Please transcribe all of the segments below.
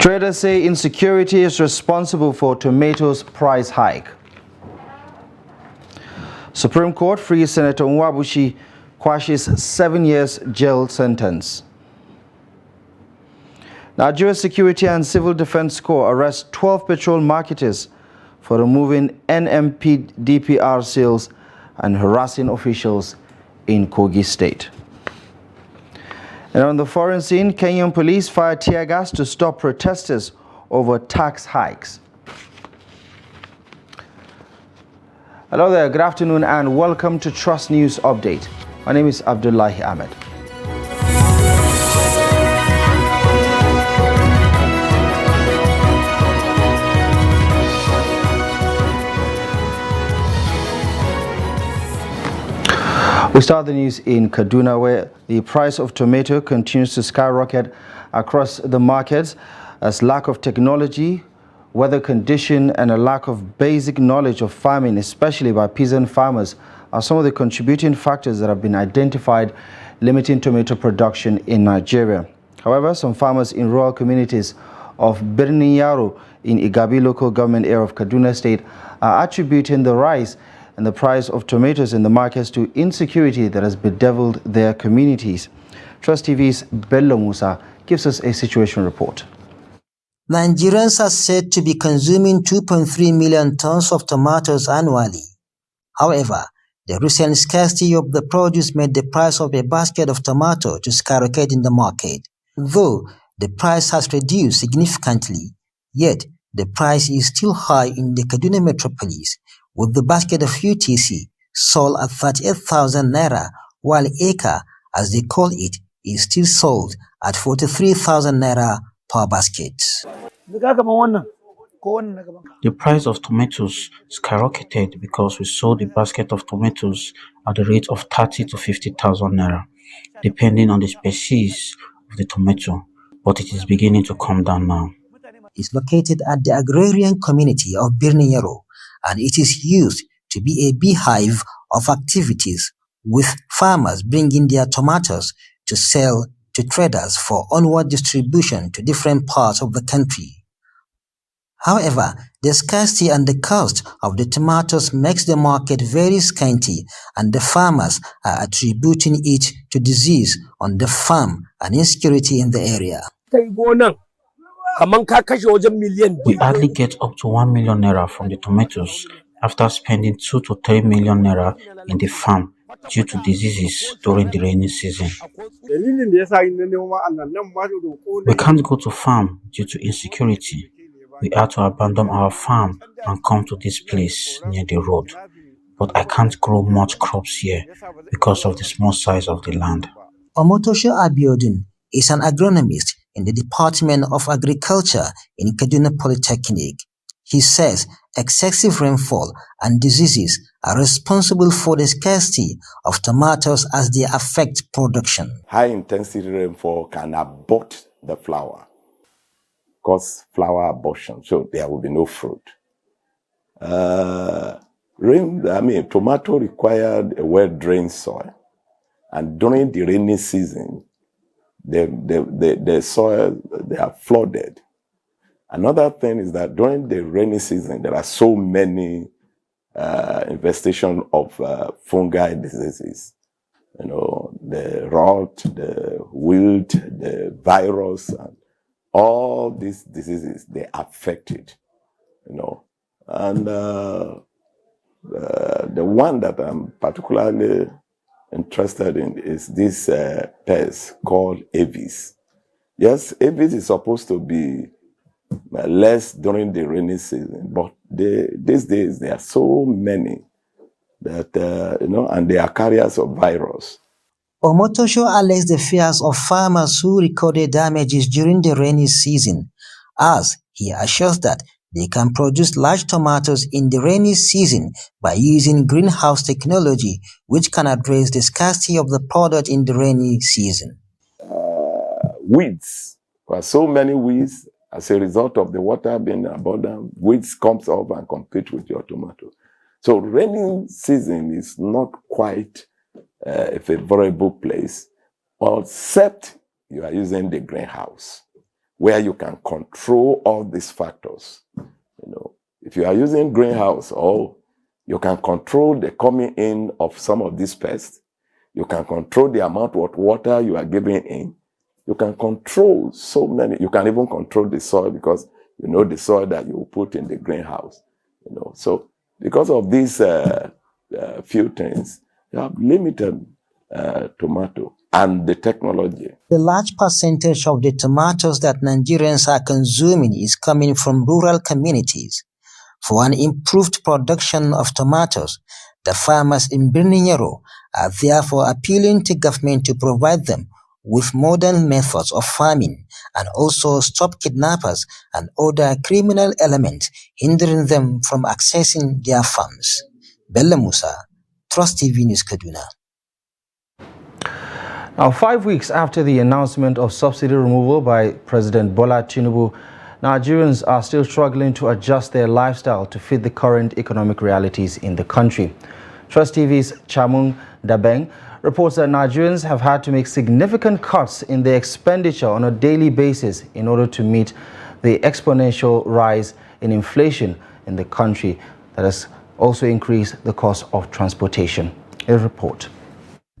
Traders say insecurity is responsible for tomatoes price hike. Supreme Court frees Senator Nwabuchi Kwashi's 7 years jail sentence. Nigeria Security and Civil Defense Corps arrest 12 petrol marketers for removing NMP DPR sales and harassing officials in Kogi State. And on the foreign scene, Kenyan police fired tear gas to stop protesters over tax hikes. Hello there, good afternoon and welcome to Trust News Update. My name is Abdullahi Ahmed. We start the news in Kaduna, where the price of tomato continues to skyrocket across the markets as lack of technology, weather condition, and a lack of basic knowledge of farming, especially by peasant farmers, are some of the contributing factors that have been identified limiting tomato production in Nigeria. However, some farmers in rural communities of Birnin Yaro in Igabi local government area of Kaduna State are attributing the rise and the price of tomatoes in the markets to insecurity that has bedeviled their communities. Trust TV's Bello Musa gives us a situation report. Nigerians are said to be consuming 2.3 million tons of tomatoes annually. However, the recent scarcity of the produce made the price of a basket of tomato to skyrocket in the market. Though the price has reduced significantly, yet the price is still high in the Kaduna metropolis, with the basket of UTC sold at 38,000 naira, while acre, as they call it, is still sold at 43,000 naira per basket. The price of tomatoes skyrocketed because we sold a basket of tomatoes at the rate of 30 to 50,000 naira, depending on the species of the tomato, but it is beginning to come down now. It's located at the agrarian community of Birnin Yaro, and it is used to be a beehive of activities, with farmers bringing their tomatoes to sell to traders for onward distribution to different parts of the country. However, the scarcity and the cost of the tomatoes makes the market very scanty, and the farmers are attributing it to disease on the farm and insecurity in the area. We hardly get up to 1 million naira from the tomatoes after spending 2 to 3 million naira in the farm due to diseases during the rainy season. We can't go to farm due to insecurity. We had to abandon our farm and come to this place near the road. But I can't grow much crops here because of the small size of the land. Omotosho Abiodun is an agronomist in the Department of Agriculture in Kaduna Polytechnic. He says excessive rainfall and diseases are responsible for the scarcity of tomatoes as they affect production. High intensity rainfall can abort the flower, cause flower abortion, so there will be no fruit. Tomato required a well-drained soil, and during the rainy season, the soil, they are flooded. Another thing is that during the rainy season, there are so many infestation of fungi diseases. You know, the rot, the wilt, the virus, and all these diseases, they affect it. You know, and the one that I'm particularly interested in is this pest called Avis. Yes, Avis is supposed to be less during the rainy season, but these days there are so many that, and they are carriers of virus. Omotosho allays the fears of farmers who recorded damages during the rainy season, as he assures that they can produce large tomatoes in the rainy season by using greenhouse technology, which can address the scarcity of the product in the rainy season. Weeds. There are so many weeds. As a result of the water being abundant, weeds comes up and compete with your tomato. So rainy season is not quite a favorable place, except you are using the greenhouse. where you can control all these factors. You know, if you are using greenhouse, or you can control the coming in of some of these pests, you can control the amount of water you are giving in. You can control so many. You can even control the soil, because you know the soil that you put in the greenhouse. You know, so because of these few things, you have limited tomato and the technology. The large percentage of the tomatoes that Nigerians are consuming is coming from rural communities. For an improved production of tomatoes, the farmers in Birnin Yaro are therefore appealing to government to provide them with modern methods of farming and also stop kidnappers and other criminal elements hindering them from accessing their farms. Bello Musa, Trust TV News, Kaduna. Now, 5 weeks after the announcement of subsidy removal by President Bola Tinubu, Nigerians are still struggling to adjust their lifestyle to fit the current economic realities in the country. Trust TV's Chamun Dabeng reports that Nigerians have had to make significant cuts in their expenditure on a daily basis in order to meet the exponential rise in inflation in the country that has also increased the cost of transportation. A report.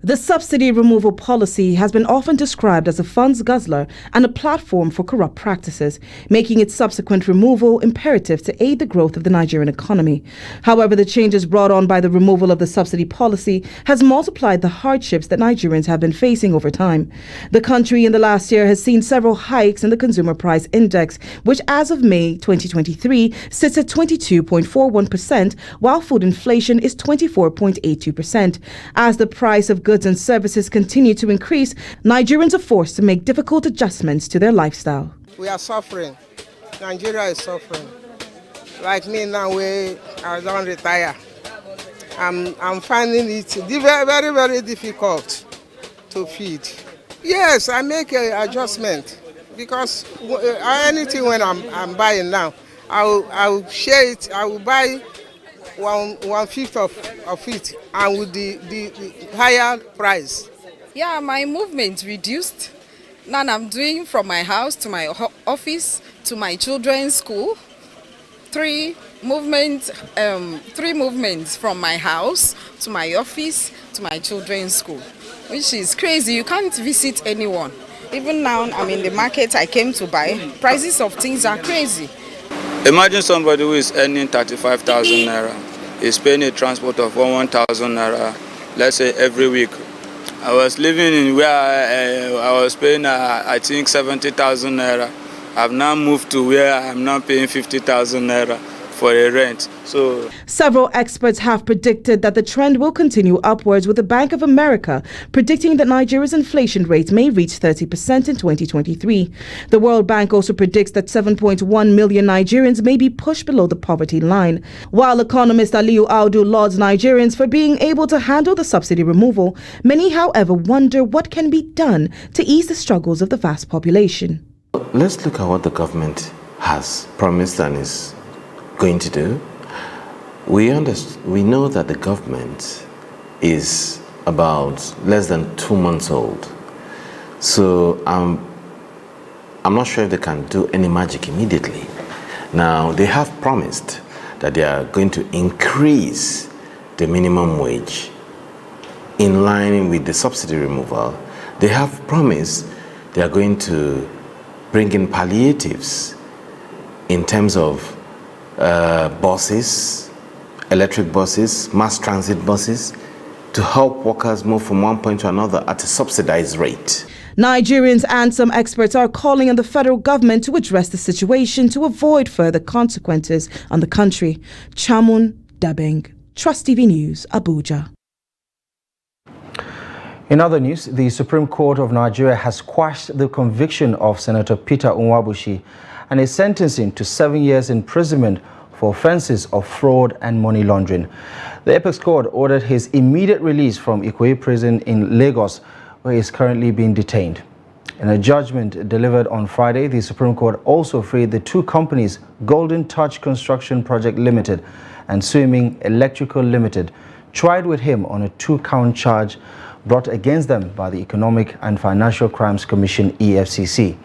The subsidy removal policy has been often described as a funds guzzler and a platform for corrupt practices, making its subsequent removal imperative to aid the growth of the Nigerian economy. However, the changes brought on by the removal of the subsidy policy has multiplied the hardships that Nigerians have been facing over time. The country in the last year has seen several hikes in the Consumer Price Index, which as of May 2023 sits at 22.41%, while food inflation is 24.82%. As the price of goods and services continue to increase, Nigerians are forced to make difficult adjustments to their lifestyle. We are suffering. Nigeria is suffering. Like me now, I don't retire. I'm finding it very, very difficult to feed. Yes, I make an adjustment because anything when I'm buying now, I will share it. I will buy 1/5 of it, and with the higher price. Yeah, my movement reduced. Now I'm doing from my house to my office to my children's school. Three movements from my house to my office to my children's school, which is crazy. You can't visit anyone. Even now I'm in the market, I came to buy. Prices of things are crazy. Imagine somebody who is earning 35,000 naira, is paying a transport of 1,000 naira, let's say every week. I was living in where I was paying, I think, 70,000 naira. I've now moved to where I'm now paying 50,000 naira for a rent. So several experts have predicted that the trend will continue upwards, with the Bank of America predicting that Nigeria's inflation rate may reach 30% in 2023. The World Bank also predicts that 7.1 million Nigerians may be pushed below the poverty line. While economist Aliyu Audu lauds Nigerians for being able to handle the subsidy removal, many, however, wonder what can be done to ease the struggles of the vast population. Let's look at what the government has promised and is going to do. We know that the government is about less than 2 months old. So I'm not sure if they can do any magic immediately. Now, they have promised that they are going to increase the minimum wage in line with the subsidy removal. They have promised they are going to bring in palliatives in terms of buses, electric buses, mass transit buses, to help workers move from one point to another at a subsidized rate. Nigerians and some experts are calling on the federal government to address the situation to avoid further consequences on the country. Chamun Dabeng, Trust TV News, Abuja. In other news, the Supreme Court of Nigeria has quashed the conviction of Senator Peter Nwabushi and is sentencing to 7 years imprisonment for offences of fraud and money laundering. The Apex Court ordered his immediate release from Ikoyi Prison in Lagos, where he is currently being detained. In a judgment delivered on Friday, the Supreme Court also freed the two companies, Golden Touch Construction Project Limited and Swimming Electrical Limited, tried with him on a 2-count charge brought against them by the Economic and Financial Crimes Commission, EFCC.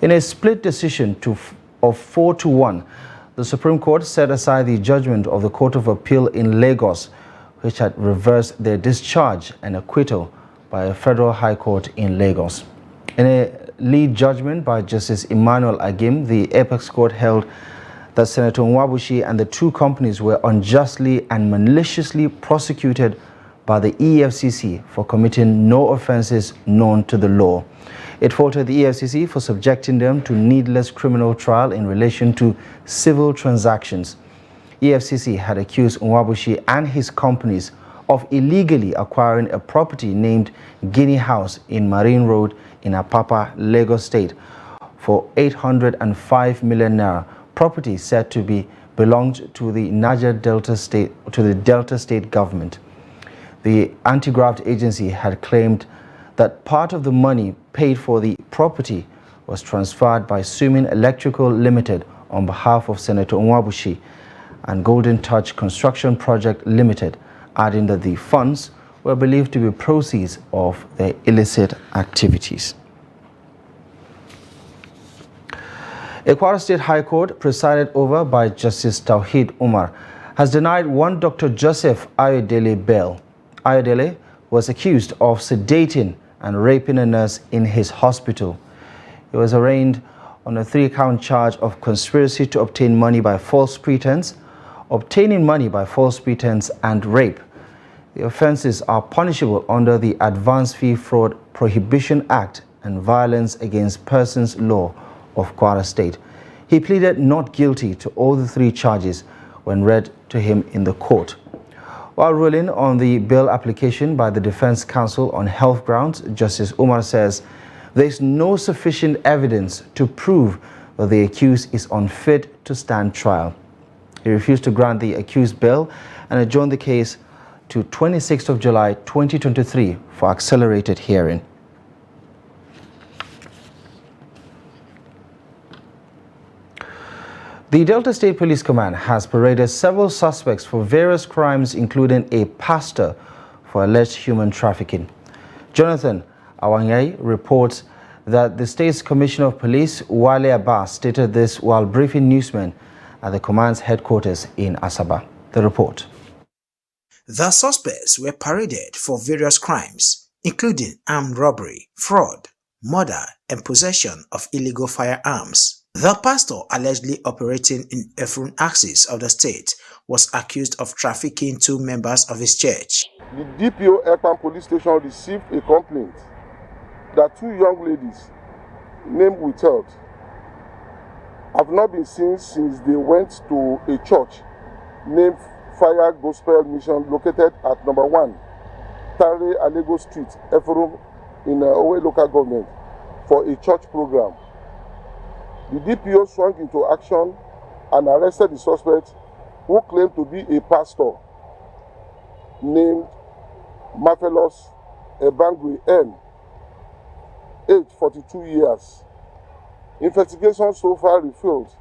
In a split decision of 4-1, the Supreme Court set aside the judgment of the Court of Appeal in Lagos, which had reversed their discharge and acquittal by a federal high court in Lagos. In a lead judgment by Justice Emmanuel Agim, the Apex Court held that Senator Nwabushi and the two companies were unjustly and maliciously prosecuted by the EFCC for committing no offenses known to the law. It faulted the EFCC for subjecting them to needless criminal trial in relation to civil transactions. EFCC had accused Nwabushi and his companies of illegally acquiring a property named Guinea House in Marine Road in Apapa, Lagos State for 805 million naira, property said to be belonged to the Niger Delta State, to the Delta State government. The anti-graft agency had claimed that part of the money paid for the property was transferred by Sumin Electrical Limited on behalf of Senator Nwabushi and Golden Touch Construction Project Limited, adding that the funds were believed to be proceeds of their illicit activities. A Kwara State High Court, presided over by Justice Tawhid Umar, has denied one Dr. Joseph Ayodele bail. Ayodele was accused of sedating and raping a nurse in his hospital. He was arraigned on a 3-count charge of conspiracy to obtain money by false pretense, obtaining money by false pretense, and rape. The offenses are punishable under the Advance Fee Fraud Prohibition Act and Violence Against Persons Law of Kwara State. He pleaded not guilty to all the 3 charges when read to him in the court. While ruling on the bail application by the Defense Counsel on health grounds, Justice Umar says there is no sufficient evidence to prove that the accused is unfit to stand trial. He refused to grant the accused bail and adjourned the case to 26th of July 2023 for accelerated hearing. The Delta State Police Command has paraded several suspects for various crimes, including a pastor for alleged human trafficking. Jonathan Awanyai reports that the state's Commissioner of Police, Wale Abbas, stated this while briefing newsmen at the command's headquarters in Asaba. The report. The suspects were paraded for various crimes, including armed robbery, fraud, murder, and possession of illegal firearms. The pastor, allegedly operating in different axes of the state, was accused of trafficking 2 members of his church. The DPO Ekpan police station received a complaint that 2 young ladies named Withheld have not been seen since they went to a church named Fire Gospel Mission located at number 1 Tare Alego Street, Eforum in Owe local government for a church program. The DPO swung into action and arrested the suspect, who claimed to be a pastor named Marvelous Ebangui N, age 42 years. Investigation so far revealed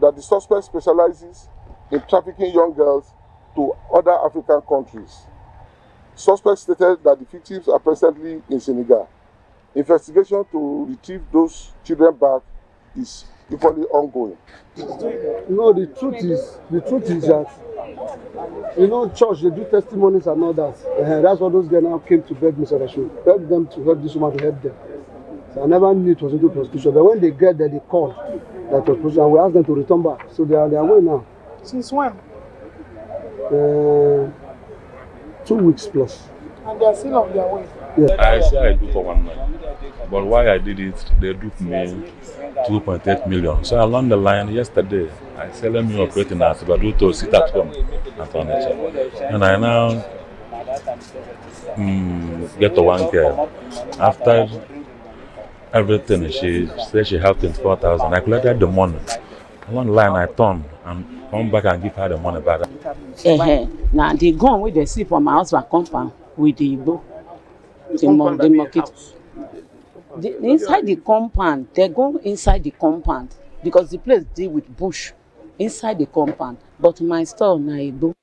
that the suspect specializes in trafficking young girls to other African countries. Suspects stated that the victims are presently in Senegal. Investigation to retrieve those children back is equally ongoing. No, the truth is that, church, they do testimonies and all that. That's what those guys now came to beg me, so I should help them to help this woman to help them. So I never knew it was into prostitution. But when they get there, they called that was prostitution, and we asked them to return back. So they are away now. Since when? 2 weeks plus. And they are still on their way? Yeah. I say I do for 1 month. But why I did it, they duped me 2.8 million. So along the line, yesterday, I said, let me operate in Asibadu to sit at home and furniture. And I now get to 1 girl. After everything, she said she had 24,000. I collected the money. Along the line, I turned and come back and give her the money back. Now, the gun with the see from my husband compound with the Igbo. The market. Inside the compound, they go inside the compound because the place deal with bush inside the compound. But my store na Igbo.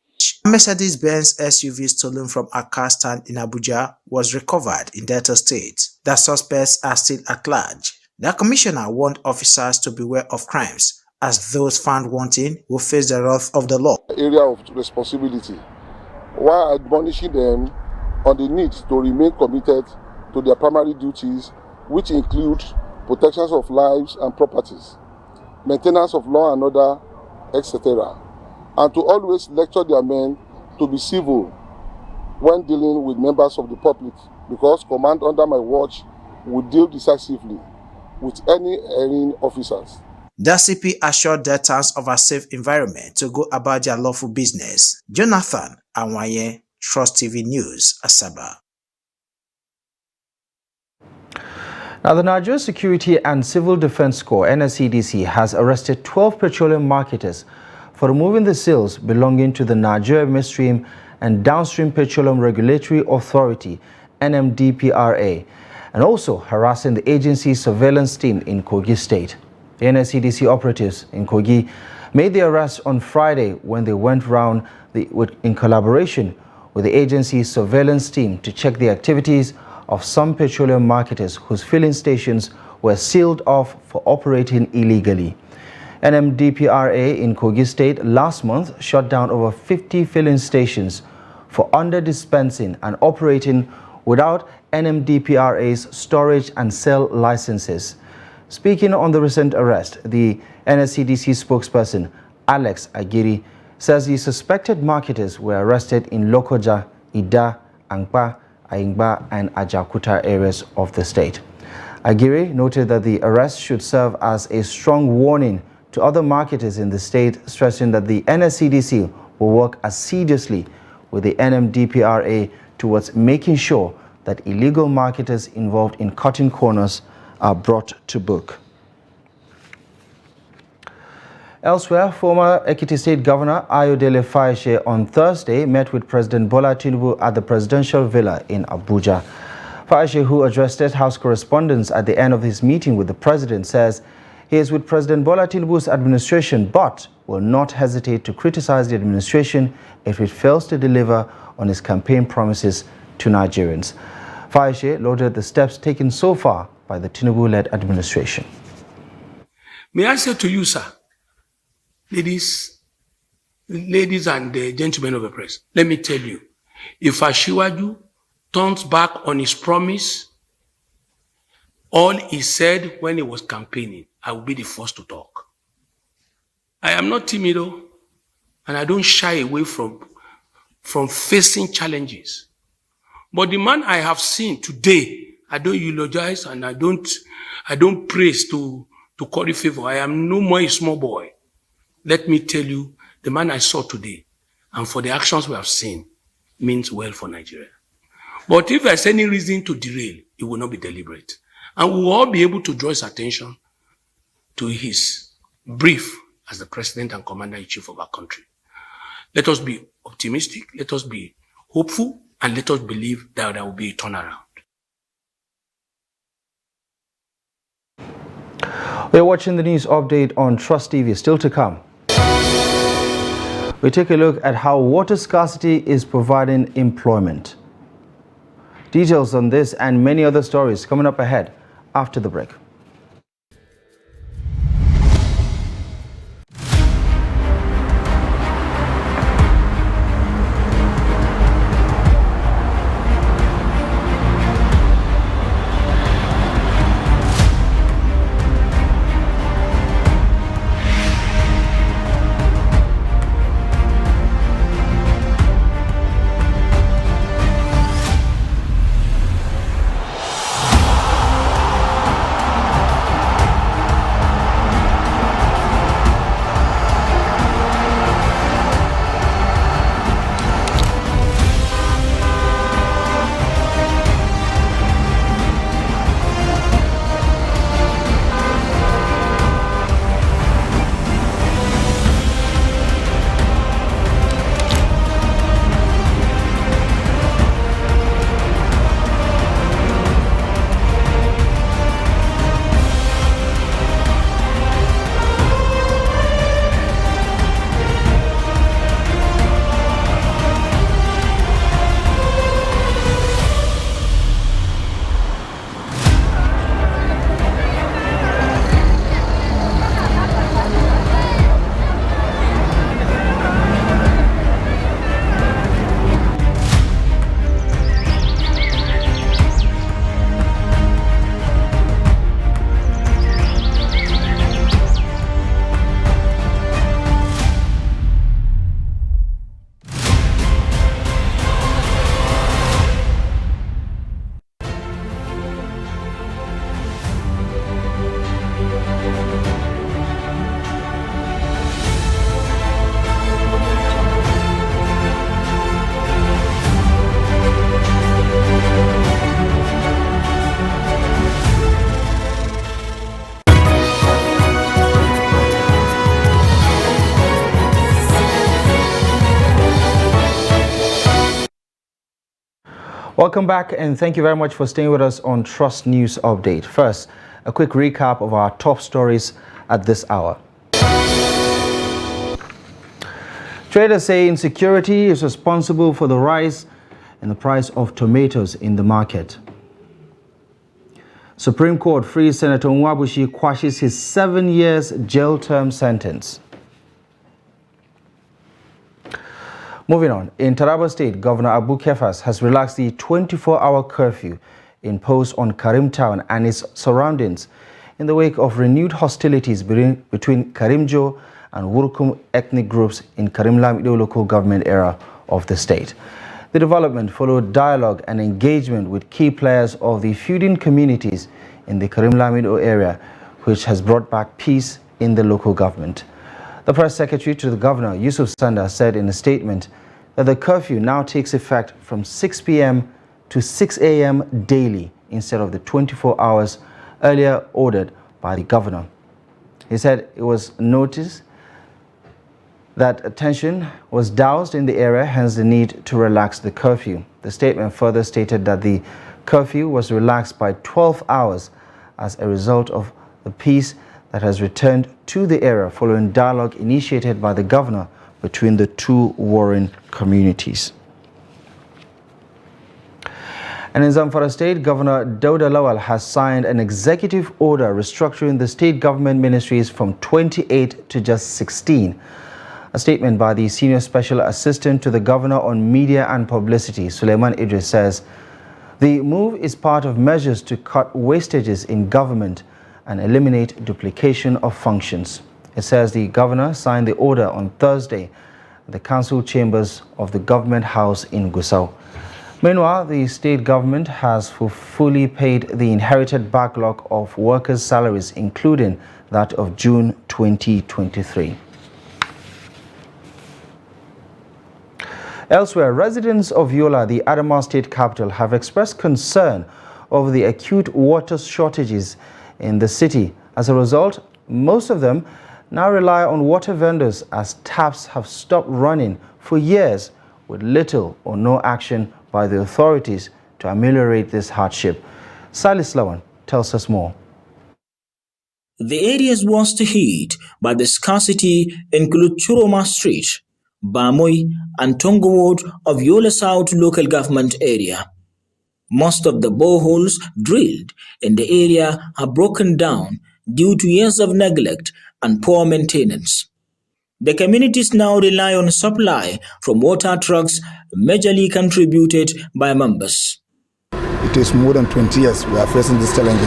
Mercedes-Benz SUV stolen from a car stand in Abuja was recovered in Delta State. The suspects are still at large. The commissioner warned officers to beware of crimes, as those found wanting will face the wrath of the law. Area of responsibility, while admonishing them on the need to remain committed to their primary duties, which include protections of lives and properties, maintenance of law and order, etc., and to always lecture their men to be civil when dealing with members of the public, because command under my watch will deal decisively with any erring officers. The CP assured Deltans of a safe environment to go about their lawful business. Jonathan Anwaye, Trust TV News, Asaba. Now, the Nigeria Security and Civil Defense Corps, NSCDC, has arrested 12 petroleum marketers for removing the sales belonging to the Nigeria Midstream and Downstream Petroleum Regulatory Authority, NMDPRA, and also harassing the agency's surveillance team in Kogi State. The NSCDC operatives in Kogi made the arrest on Friday when they went round in collaboration with the agency's surveillance team to check the activities of some petroleum marketers whose filling stations were sealed off for operating illegally. NMDPRA in Kogi State last month shut down over 50 filling stations for under-dispensing and operating without NMDPRA's storage and sale licenses. Speaking on the recent arrest, the NSCDC spokesperson, Alex Agiri, says the suspected marketers were arrested in Lokoja, Ida, Angba, Aingba, and Ajakuta areas of the state. Agiri noted that the arrest should serve as a strong warning to other marketers in the state, stressing that the NSCDC will work assiduously with the NMDPRA towards making sure that illegal marketers involved in cutting corners are brought to book. Elsewhere, former Ekiti State Governor Ayodele Fayose on Thursday met with President Bola Tinubu at the Presidential Villa in Abuja. Fayose, who addressed State House correspondents at the end of his meeting with the President, says he is with President Bola Tinubu's administration but will not hesitate to criticize the administration if it fails to deliver on its campaign promises to Nigerians. Fayose lauded the steps taken so far by the Tinubu-led administration. May I say to you, sir, ladies and gentlemen of the press, let me tell you, if Asiwaju turns back on his promise, all he said when he was campaigning, I will be the first to talk. I am not timid, and I don't shy away from facing challenges. But the man I have seen today, I don't eulogize and I don't praise to curry favor. I am no more a small boy. Let me tell you, the man I saw today, and for the actions we have seen, means well for Nigeria. But if there's any reason to derail, it will not be deliberate. And we will all be able to draw his attention to his brief as the President and Commander-in-Chief of our country. Let us be optimistic, let us be hopeful, and let us believe that there will be a turnaround. We're watching the news update on Trust TV. Still to come, we take a look at how water scarcity is providing employment. Details on this and many other stories coming up ahead after the break. Welcome back, and thank you very much for staying with us on Trust News Update. First, a quick recap of our top stories at this hour. Traders say insecurity is responsible for the rise in the price of tomatoes in the market. Supreme Court frees Senator Nwabushi quashes his 7 years jail term sentence. Moving on, in Taraba State, Governor Abu Kefas has relaxed the 24-hour curfew imposed on Karim Town and its surroundings in the wake of renewed hostilities between Karimjo and Wurkum ethnic groups in Karim Lamido local government area of the state. The development followed dialogue and engagement with key players of the feuding communities in the Karim Lamido area, which has brought back peace in the local government. The press secretary to the governor, Yusuf Sanda, said in a statement that the curfew now takes effect from 6 p.m. to 6 a.m. daily instead of the 24 hours earlier ordered by the governor. He said it was noticed that tension was doused in the area, hence the need to relax the curfew. The statement further stated that the curfew was relaxed by 12 hours as a result of the peace that has returned to the area following dialogue initiated by the governor between the two warring communities. And in Zamfara State, Governor Dauda Lawal has signed an executive order restructuring the state government ministries from 28 to just 16. A statement by the Senior Special Assistant to the Governor on Media and Publicity, Suleiman Idris, says the move is part of measures to cut wastages in government and eliminate duplication of functions. It says the governor signed the order on Thursday at the council chambers of the government house in Gusau. Meanwhile, the state government has fully paid the inherited backlog of workers' salaries, including that of June 2023. Elsewhere, residents of Yola, the Adamawa state capital, have expressed concern over the acute water shortages in the city. As a result, most of them now rely on water vendors as taps have stopped running for years with little or no action by the authorities to ameliorate this hardship. Salis Lawan tells us more. The areas worst hit by the scarcity include Churoma Street, Bamoy and Tongo Ward of Yola South local government area. Most of the boreholes drilled in the area have broken down due to years of neglect and poor maintenance. The communities now rely on supply from water trucks majorly contributed by members. It is more than 20 years we are facing this challenge.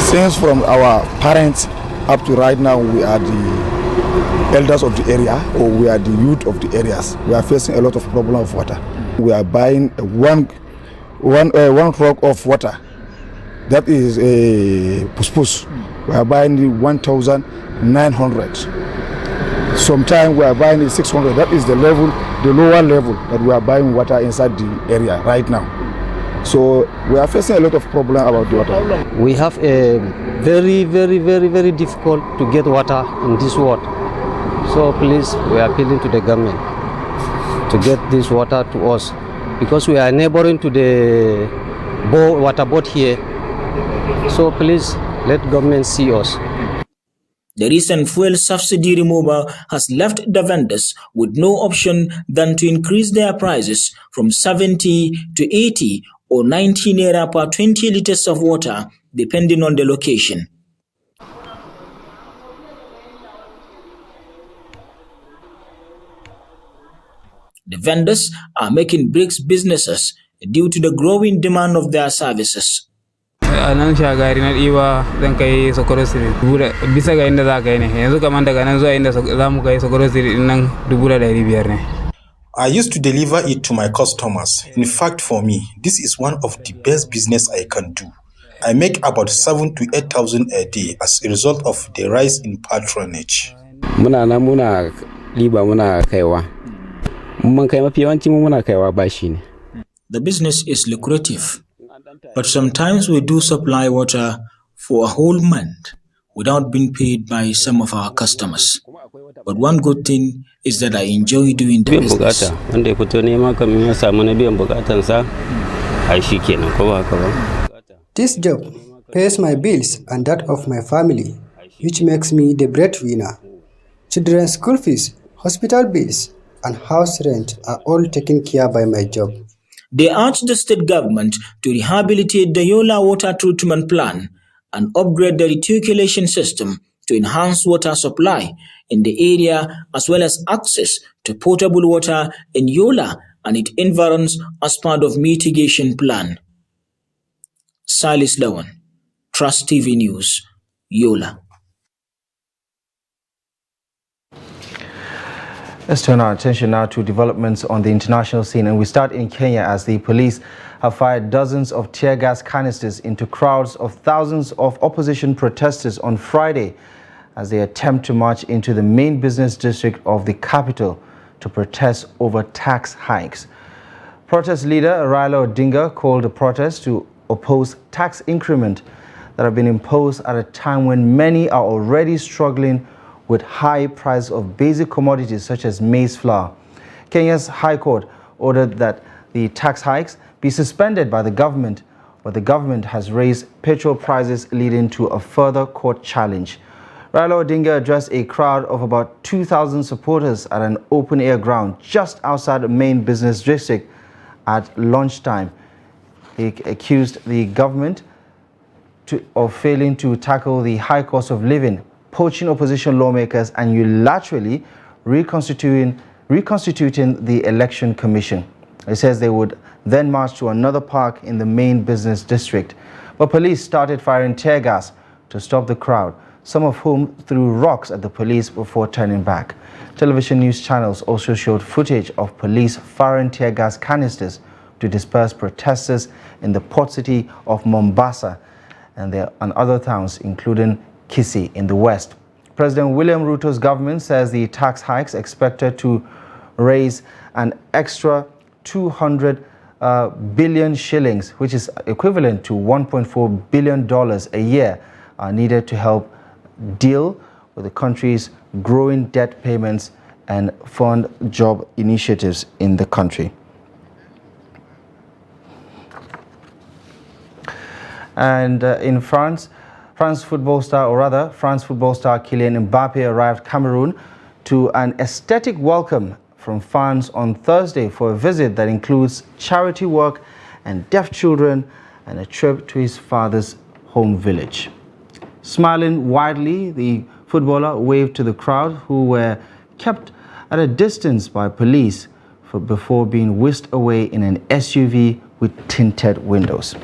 Since from our parents up to right now, we are the elders of the area, or we are the youth of the areas. We are facing a lot of problem of water. We are buying one truck of water. That is a puspus. We are buying 1,900. Sometimes we are buying 600. That is the level, the lower level that we are buying water inside the area right now. So we are facing a lot of problem about the water. We have a very difficult to get water in this ward. So please, we are appealing to the government to get this water to us, because we are neighboring to the water board here. So please, let government see us. The recent fuel subsidy removal has left the vendors with no option than to increase their prices from 70 to 80 or 90 naira per 20 liters of water, depending on the location. The vendors are making bricks businesses due to the growing demand of their services. Anan shagari na diba zan kai Sokoto Street bisa ga inda za ka yi ne yanzu kaman daga nan zuwa inda za mu kai Sokoto Street nan 1500 ne. I used to deliver it to my customers. In fact, for me, this is one of the best business I can do. I make about 7,000 to 8,000 a day as a result of the rise in patronage. Muna liba muna kaiwa. Mun kai mafi yawanci muna kaiwa bashi ne. The business is lucrative, but sometimes we do supply water for a whole month without being paid by some of our customers. But one good thing is that I enjoy doing the business. Wanda ya fito nema kamin ya samu na biyan bukatansa This job pays my bills and that of my family, which makes me the breadwinner. Children's school fees, hospital bills, and house rent are all taken care by my job. They urged the state government to rehabilitate the Yola water treatment plant and upgrade the reticulation system to enhance water supply in the area as well as access to potable water in Yola and its environs as part of mitigation plan. Silas Lawan, Trust TV News, Yola. Let's turn our attention now to developments on the international scene, and we start in Kenya as the police have fired dozens of tear gas canisters into crowds of thousands of opposition protesters on Friday as they attempt to march into the main business district of the capital to protest over tax hikes. Protest leader Raila Odinga called the protest to oppose tax increment that have been imposed at a time when many are already struggling with high price of basic commodities such as maize flour. Kenya's High Court ordered that the tax hikes be suspended by the government, but the government has raised petrol prices, leading to a further court challenge. Raila Odinga addressed a crowd of about 2,000 supporters at an open-air ground just outside the main business district at lunchtime. He accused the government of failing to tackle the high cost of living, poaching opposition lawmakers, and unilaterally reconstituting the election commission. It says they would then march to another park in the main business district. But police started firing tear gas to stop the crowd, some of whom threw rocks at the police before turning back. Television news channels also showed footage of police firing tear gas canisters to disperse protesters in the port city of Mombasa and other towns, including Kisii in the west. President William Ruto's government says the tax hikes expected to raise an extra 200 billion shillings, which is equivalent to $1.4 billion a year, are needed to help deal with the country's growing debt payments and fund job initiatives in the country. And in France football star Kylian Mbappe arrived Cameroon to an ecstatic welcome from fans on Thursday for a visit that includes charity work and deaf children and a trip to his father's home village. Smiling widely, the footballer waved to the crowd, who were kept at a distance by police before being whisked away in an SUV with tinted windows.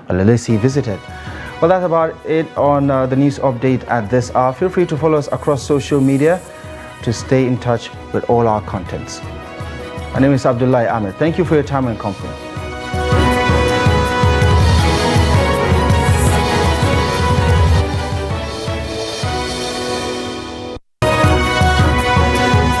Well, Alessi visited. Well, that's about it on the news update at this hour. Feel free to follow us across social media to stay in touch with all our contents. My name is Abdullahi Ahmed. Thank you for your time and company.